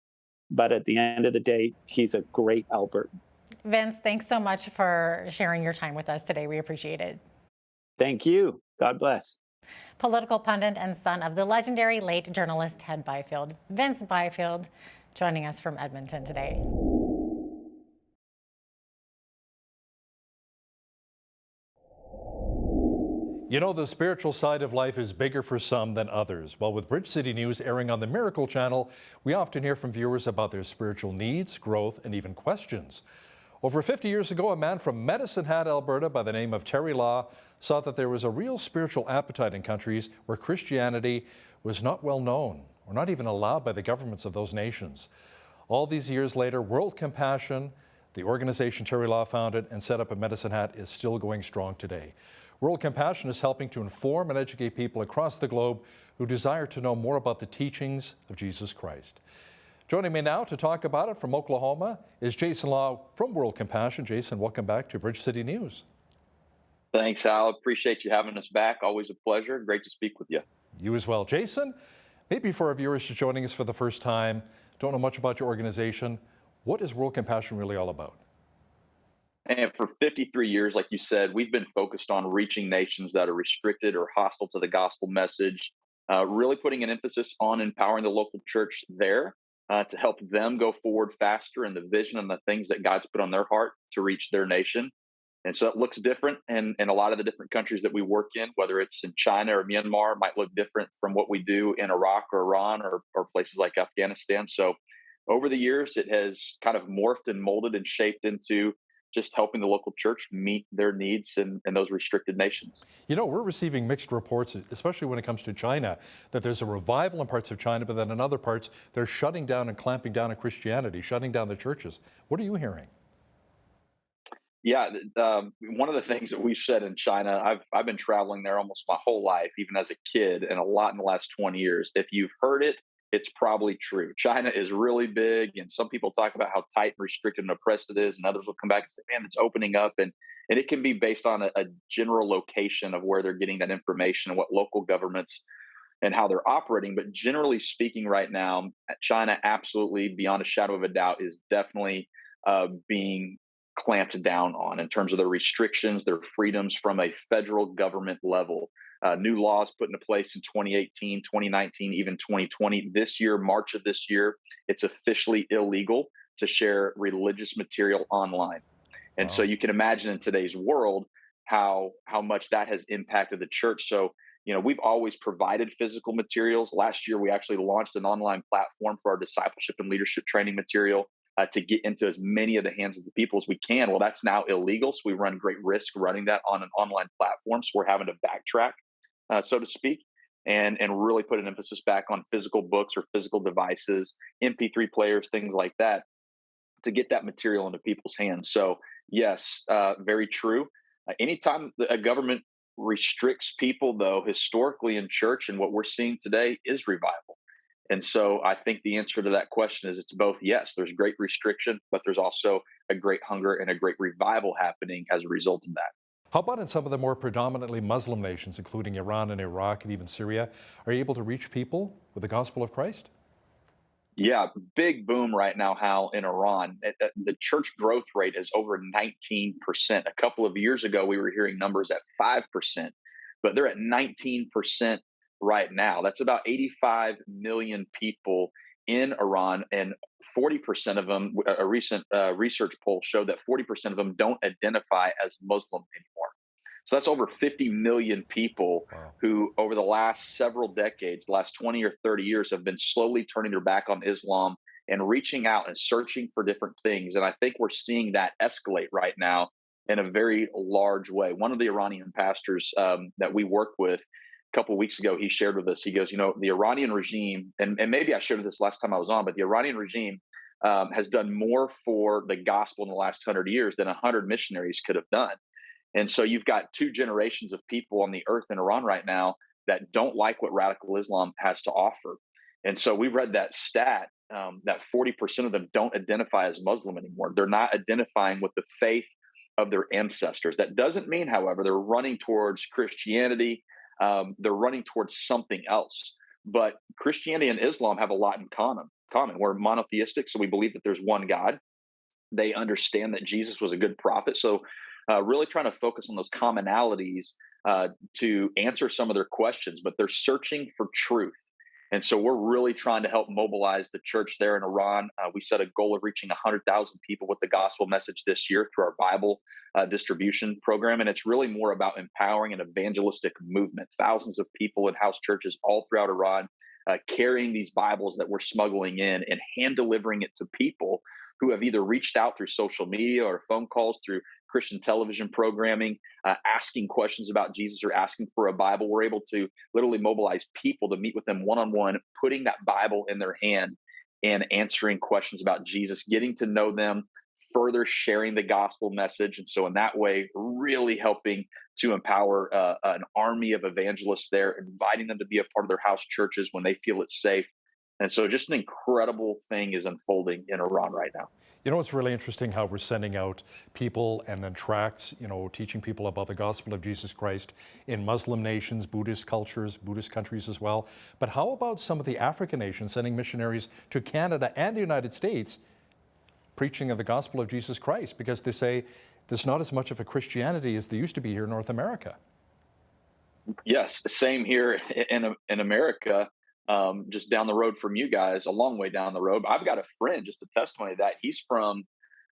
but at the end of the day, he's a great Albertan. Vince, thanks so much for sharing your time with us today. We appreciate it. Thank you. God bless. Political pundit and son of the legendary late journalist Ted Byfield. Vince Byfield joining us from Edmonton today. You know, the spiritual side of life is bigger for some than others. Well, with Bridge City News airing on the Miracle Channel, we often hear from viewers about their spiritual needs, growth, and even questions. Over 50 years ago, a man from Medicine Hat, Alberta, by the name of Terry Law, saw that there was a real spiritual appetite in countries where Christianity was not well known or not even allowed by the governments of those nations. All these years later, World Compassion, the organization Terry Law founded and set up in Medicine Hat, is still going strong today. World Compassion is helping to inform and educate people across the globe who desire to know more about the teachings of Jesus Christ. Joining me now to talk about it from Oklahoma is Jason Law from World Compassion. Jason, welcome back to Bridge City News. Thanks, Al. Appreciate you having us back. Always a pleasure. Great to speak with you. You as well. Jason, maybe for our viewers just joining us for the first time, don't know much about your organization, what is World Compassion really all about? And for 53 years, like you said, we've been focused on reaching nations that are restricted or hostile to the gospel message, really putting an emphasis on empowering the local church there to help them go forward faster in the vision and the things that God's put on their heart to reach their nation. And so it looks different in a lot of the different countries that we work in, whether it's in China or Myanmar, might look different from what we do in Iraq or Iran or places like Afghanistan. So over the years, it has kind of morphed and molded and shaped into just helping the local church meet their needs in those restricted nations. You know, we're receiving mixed reports, especially when it comes to China, that there's a revival in parts of China, but then in other parts, they're shutting down and clamping down on Christianity, shutting down the churches. What are you hearing? Yeah, one of the things that we've said in China, I've been traveling there almost my whole life, even as a kid, and a lot in the last 20 years. If you've heard it, it's probably true. China is really big, and some people talk about how tight and restricted and oppressed it is, and others will come back and say, man, it's opening up. And it can be based on a general location of where they're getting that information and what local governments and how they're operating. But generally speaking, right now, China absolutely, beyond a shadow of a doubt, is definitely being clamped down on in terms of their restrictions, their freedoms from a federal government level. New laws put into place in 2018, 2019, even 2020. This year, March of this year, it's officially illegal to share religious material online. And so you can imagine in today's world how much that has impacted the church. So, you know, we've always provided physical materials. Last year, we actually launched an online platform for our discipleship and leadership training material to get into as many of the hands of the people as we can. Well, that's now illegal. So we run great risk running that on an online platform. So we're having to backtrack, so to speak, and really put an emphasis back on physical books or physical devices, MP3 players, things like that, to get that material into people's hands. So yes, very true. Anytime a government restricts people, though, historically in church, and what we're seeing today is revival. And so I think the answer to that question is it's both. Yes, there's great restriction, but there's also a great hunger and a great revival happening as a result of that. How about in some of the more predominantly Muslim nations, including Iran and Iraq and even Syria? Are you able to reach people with the gospel of Christ? Yeah, big boom right now, Hal, in Iran. The church growth rate is over 19%. A couple of years ago, we were hearing numbers at 5%, but they're at 19% right now. That's about 85 million people in Iran, and 40% of them, a recent research poll showed that 40% of them don't identify as Muslim anymore. So that's over 50 million people who, over the last several decades, last 20 or 30 years, have been slowly turning their back on Islam and reaching out and searching for different things. And I think we're seeing that escalate right now in a very large way. One of the Iranian pastors that we work with a couple of weeks ago, he shared with us, he goes, you know, the Iranian regime, and maybe I shared this last time I was on, but the Iranian regime has done more for the gospel in the last 100 years than 100 missionaries could have done. And so you've got two generations of people on the earth in Iran right now that don't like what radical Islam has to offer. And so we read that stat that 40% of them don't identify as Muslim anymore. They're not identifying with the faith of their ancestors. That doesn't mean, however, they're running towards Christianity. They're running towards something else. But Christianity and Islam have a lot in common. We're monotheistic, so we believe that there's one God. They understand that Jesus was a good prophet. So really trying to focus on those commonalities to answer some of their questions, but they're searching for truth. And so we're really trying to help mobilize the church there in Iran. We set a goal of reaching 100,000 people with the gospel message this year through our Bible distribution program. And it's really more about empowering an evangelistic movement. Thousands of people in house churches all throughout Iran carrying these Bibles that we're smuggling in and hand delivering it to people who have either reached out through social media or phone calls, through Christian television programming, asking questions about Jesus or asking for a Bible. We're able to literally mobilize people to meet with them one-on-one, putting that Bible in their hand and answering questions about Jesus, getting to know them, further sharing the gospel message. And so in that way, really helping to empower an army of evangelists there, inviting them to be a part of their house churches when they feel it's safe. And so just an incredible thing is unfolding in Iran right now. You know, it's really interesting how we're sending out people and then tracts, you know, teaching people about the gospel of Jesus Christ in Muslim nations, Buddhist cultures, Buddhist countries as well. But how about some of the African nations sending missionaries to Canada and the United States preaching of the gospel of Jesus Christ? Because they say there's not as much of a Christianity as there used to be here in North America. Yes, same here in America. Just down the road from you guys, a long way down the road. I've got a friend, just a testimony of that. He's from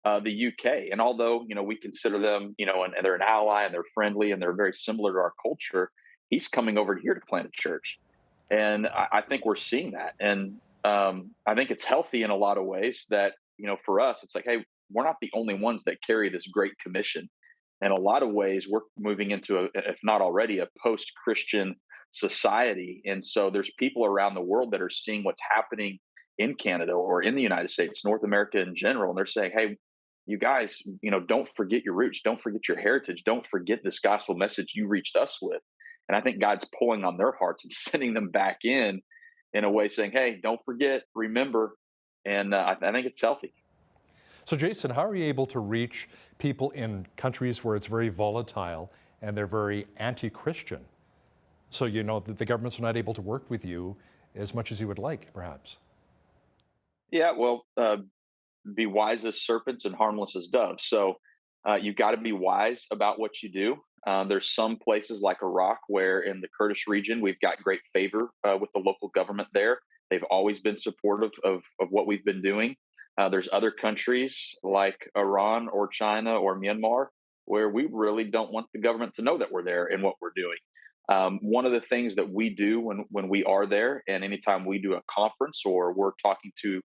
the UK. And although, you know, we consider them, you know, and they're an ally and they're friendly and they're very similar to our culture, he's coming over here to plant a church. And I think we're seeing that. And I think it's healthy in a lot of ways that, you know, for us, it's like, hey, we're not the only ones that carry this great commission. In a lot of ways, we're moving into, if not already, a post-Christian society. And so there's people around the world that are seeing what's happening in Canada or in the United States, North America in general. And they're saying, hey, you guys, you know, don't forget your roots. Don't forget your heritage. Don't forget this gospel message you reached us with. And I think God's pulling on their hearts and sending them back in a way saying, hey, don't forget, remember. And I think it's healthy. So Jason, how are you able to reach people in countries where it's very volatile and they're very anti-Christian? So you know that the governments are not able to work with you as much as you would like, perhaps. Yeah, well, be wise as serpents and harmless as doves. So you've got to be wise about what you do. There's some places like Iraq where in the Kurdish region, we've got great favor with the local government there. They've always been supportive of what we've been doing. There's other countries like Iran or China or Myanmar where we really don't want the government to know that we're there and what we're doing. One of the things that we do when we are there, and anytime we do a conference or we're talking to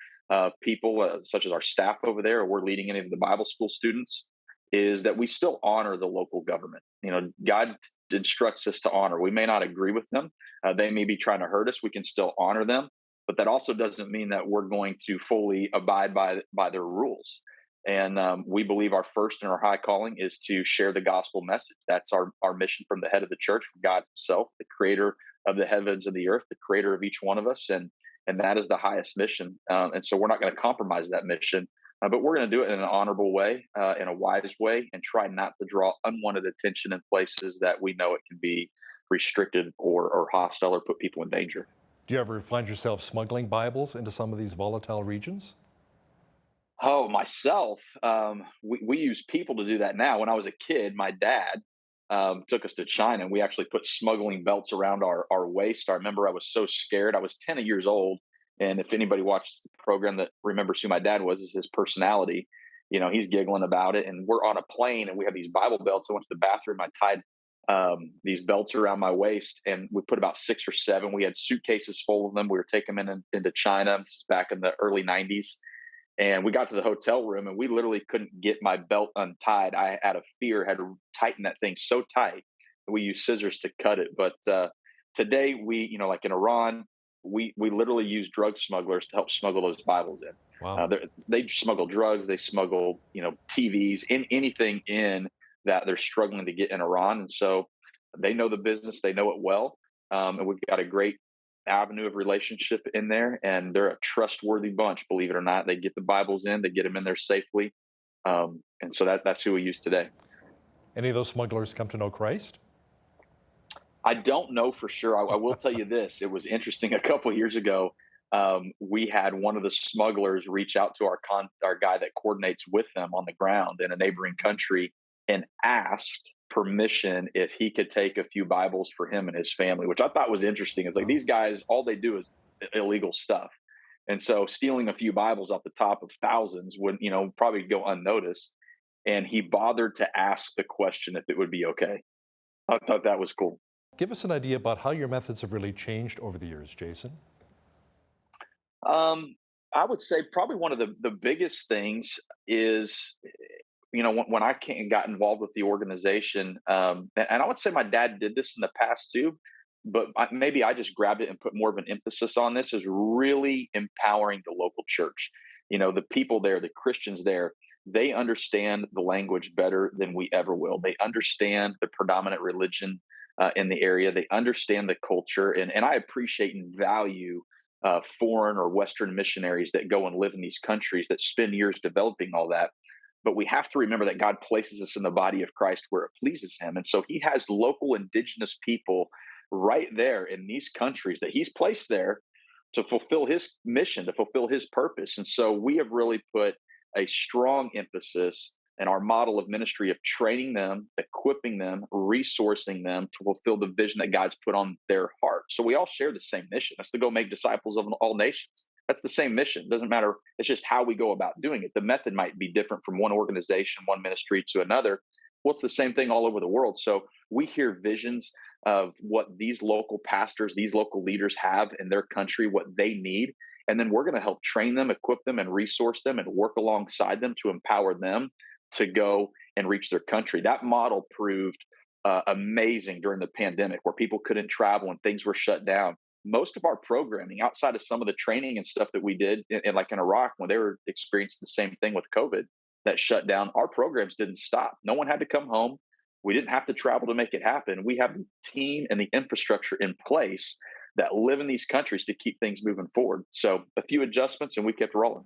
people such as our staff over there, or we're leading any of the Bible school students, is that we still honor the local government. You know, God instructs us to honor. We may not agree with them. They may be trying to hurt us. We can still honor them. But that also doesn't mean that we're going to fully abide by their rules. And we believe our first and our high calling is to share the gospel message. That's our mission from the head of the church, from God himself, the creator of the heavens and the earth, the creator of each one of us. And that is the highest mission. And so we're not going to compromise that mission, but we're going to do it in an honorable way, in a wise way, and try not to draw unwanted attention in places that we know it can be restricted or hostile or put people in danger. Do you ever find yourself smuggling Bibles into some of these volatile regions? Oh, myself, we use people to do that now. When I was a kid, my dad took us to China, and we actually put smuggling belts around our waist. I remember I was so scared. I was 10 years old, and if anybody watched the program that remembers who my dad was, is his personality. You know, he's giggling about it, and we're on a plane, and we have these Bible belts. I went to the bathroom. I tied these belts around my waist, and we put about 6 or 7. We had suitcases full of them. We were taking them into China. This is back in the early 90s. And we got to the hotel room and we literally couldn't get my belt untied. I, out of fear, had to tighten that thing so tight. We used scissors to cut it. But today we, you know, like in Iran, we literally use drug smugglers to help smuggle those Bibles in. Wow. They smuggle drugs. They smuggle, you know, TVs, anything in that they're struggling to get in Iran. And so they know the business. They know it well. and we've got a great avenue of relationship in there, and they're a trustworthy bunch. Believe it or not, they get the Bibles in, they get them in there safely, and so that's who we use today. Any of those smugglers come to know Christ? I don't know for sure. I will tell you this: it was interesting. A couple of years ago, we had one of the smugglers reach out to our guy that coordinates with them on the ground in a neighboring country and asked permission if he could take a few Bibles for him and his family, which I thought was interesting. It's like these guys, all they do is illegal stuff. And so stealing a few Bibles off the top of thousands would, probably go unnoticed. And he bothered to ask the question if it would be okay. I thought that was cool. Give us an idea about how your methods have really changed over the years, Jason. I would say probably one of the biggest things is, when I got involved with the organization, and I would say my dad did this in the past too, but maybe I just grabbed it and put more of an emphasis on this, is really empowering the local church. The people there, the Christians there, they understand the language better than we ever will. They understand the predominant religion in the area. They understand the culture, and I appreciate and value foreign or Western missionaries that go and live in these countries that spend years developing all that. But we have to remember that God places us in the body of Christ where it pleases him. And so he has local indigenous people right there in these countries that he's placed there to fulfill his mission, to fulfill his purpose. And so we have really put a strong emphasis in our model of ministry of training them, equipping them, resourcing them to fulfill the vision that God's put on their heart. So we all share the same mission. That's to go make disciples of all nations. That's the same mission. It doesn't matter. It's just how we go about doing it. The method might be different from one organization, one ministry to another. Well, it's the same thing all over the world. So we hear visions of what these local pastors, these local leaders have in their country, what they need. And then we're going to help train them, equip them, and resource them and work alongside them to empower them to go and reach their country. That model proved amazing during the pandemic, where people couldn't travel and things were shut down. Most of our programming, outside of some of the training and stuff that we did like in Iraq, when they were experiencing the same thing with COVID that shut down, our programs didn't stop. No one had to come home. We didn't have to travel to make it happen. We have the team and the infrastructure in place that live in these countries to keep things moving forward. So a few adjustments and we kept rolling.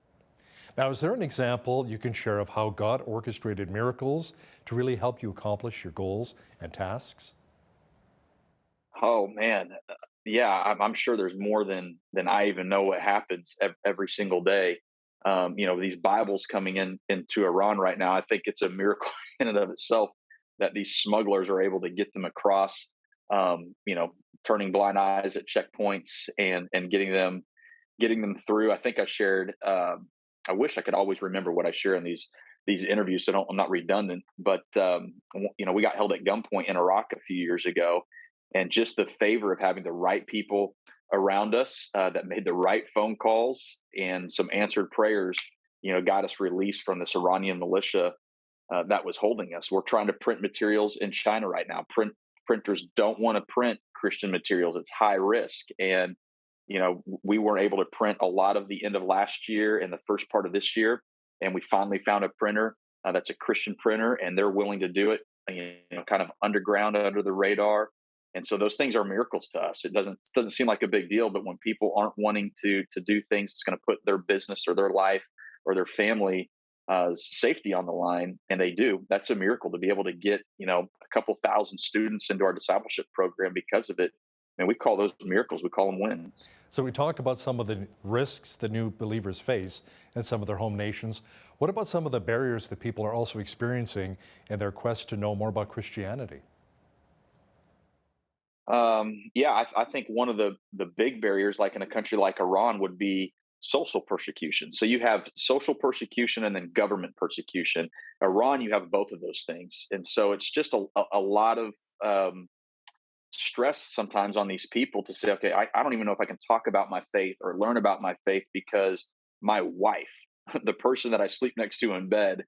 Now, is there an example you can share of how God orchestrated miracles to really help you accomplish your goals and tasks? Oh man, yeah, I'm sure there's more than I even know what happens every single day. These Bibles coming into Iran right now, I think it's a miracle in and of itself that these smugglers are able to get them across. Turning blind eyes at checkpoints and getting them through. I think I shared. I wish I could always remember what I share in these interviews, so I'm not redundant. But we got held at gunpoint in Iraq a few years ago, and just the favor of having the right people around us that made the right phone calls and some answered prayers, got us released from this Iranian militia that was holding us. We're trying to print materials in China right now. Printers don't want to print Christian materials. It's high risk. And we weren't able to print a lot of the end of last year and the first part of this year. And we finally found a printer that's a Christian printer, and they're willing to do it, kind of underground, under the radar. And so those things are miracles to us. It doesn't seem like a big deal, but when people aren't wanting to do things that's going to put their business or their life or their family safety on the line, and they do, that's a miracle to be able to get, a couple thousand students into our discipleship program because of it. And we call those miracles. We call them wins. So we talked about some of the risks that new believers face in some of their home nations. What about some of the barriers that people are also experiencing in their quest to know more about Christianity? I think one of the big barriers, like in a country like Iran, would be social persecution. So you have social persecution and then government persecution. Iran, you have both of those things. And so it's just a lot of stress sometimes on these people to say, okay, I don't even know if I can talk about my faith or learn about my faith because my wife, the person that I sleep next to in bed,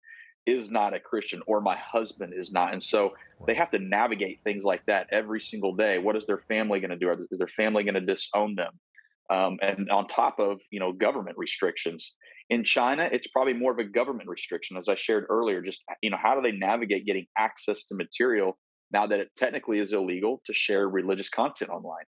is not a Christian, or my husband is not. And so they have to navigate things like that every single day. What is their family going to do? Is their family going to disown them? And on top of, government restrictions. In China, it's probably more of a government restriction, as I shared earlier. Just, how do they navigate getting access to material now that it technically is illegal to share religious content online?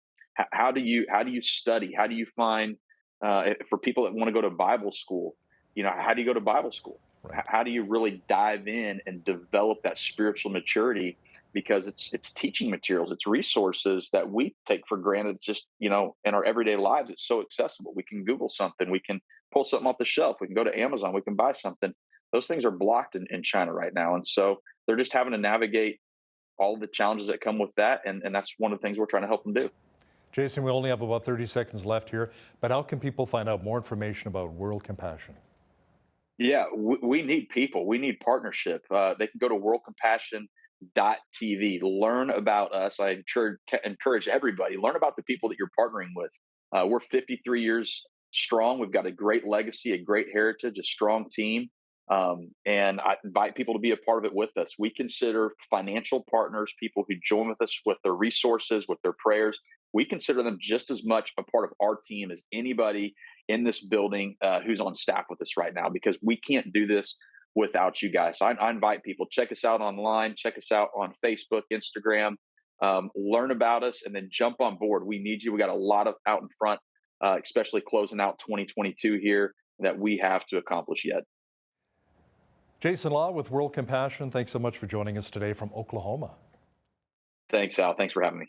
How do you study? How do you find for people that want to go to Bible school? How do you go to Bible school? Right. How do you really dive in and develop that spiritual maturity? Because it's teaching materials, it's resources that we take for granted. It's just, in our everyday lives, it's so accessible. We can Google something, we can pull something off the shelf, we can go to Amazon, we can buy something. Those things are blocked in China right now. And so they're just having to navigate all the challenges that come with that. And that's one of the things we're trying to help them do. Jason, we only have about 30 seconds left here, but how can people find out more information about World Compassion? Yeah, we need people. We need partnership. They can go to worldcompassion.tv, learn about us. I encourage everybody, learn about the people that you're partnering with. We're 53 years strong. We've got a great legacy, a great heritage, a strong team. And I invite people to be a part of it with us. We consider financial partners, people who join with us with their resources, with their prayers. We consider them just as much a part of our team as anybody in this building who's on staff with us right now, because we can't do this without you guys. So I invite people, check us out online, check us out on Facebook, Instagram, learn about us, and then jump on board. We need you. We got a lot of out in front, especially closing out 2022 here, that we have to accomplish yet. Jason Law with World Compassion, thanks so much for joining us today from Oklahoma. Thanks, Al. Thanks for having me.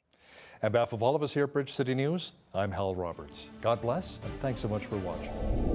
On behalf of all of us here at Bridge City News, I'm Hal Roberts. God bless, and thanks so much for watching.